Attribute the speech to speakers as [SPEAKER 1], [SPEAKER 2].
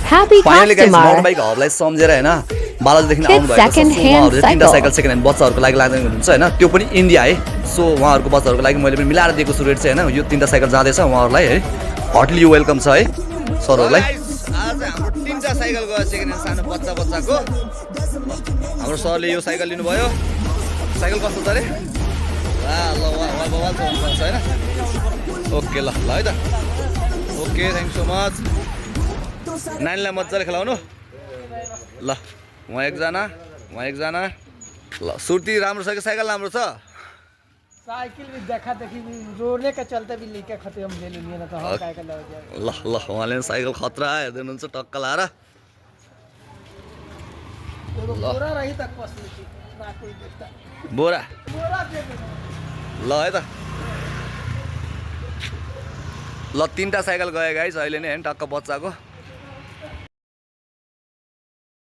[SPEAKER 1] Happy
[SPEAKER 2] finally guys
[SPEAKER 1] customer.
[SPEAKER 2] Mount bike हबलाई सम्झेर हैन बालाजुदेखि
[SPEAKER 1] Hit
[SPEAKER 2] आउनु भएको छ
[SPEAKER 1] second
[SPEAKER 2] सो
[SPEAKER 1] hand
[SPEAKER 2] उहाँहरुले तीनटा
[SPEAKER 1] cycle.
[SPEAKER 2] साइकल सेकेन्ड ह्यान्ड बच्चाहरुको लागि लाँदै हुनुहुन्छ हैन त्यो पनि इन्डिया है सो उहाँहरुको बच्चाहरुको लागि मैले पनि मिलाएर दिएको छु रेट चाहिँ हैन यो तीनटा साइकल जाँदैछ उहाँहरुलाई है हटली वेलकम छ है सरहरुलाई आज हाम्रो तीनटा साइकल गयो सेकेन्ड ह्यान्ड सानो बच्चाको हाम्रो सरले यो साइकल लिनुभयो साइकल कस्तो छ रे ल वाल छ हैन ओके ल है त ओके थ्यांक सो मच नानीलाई मजाले खेलाउनु ल वहाँ एकजना ल सुर्ती राम्रो छ कि साइकल राम्रो छ
[SPEAKER 3] साइकिल भी देखा देखी भी रोने के चलते भी लेके खते हम ले लिए ना तो हम काय कर
[SPEAKER 2] ल उहाँले साइकल खतरा हेर्दै हुनुहुन्छ टक्क लाएर
[SPEAKER 3] पूरा रही तक पसली थी ना कोई देखता
[SPEAKER 2] बोरा
[SPEAKER 3] पूरा दे दे
[SPEAKER 2] ल है त ल तीनटा साइकल गयो गाइस अहिले नै हैन टक्क बच्चाको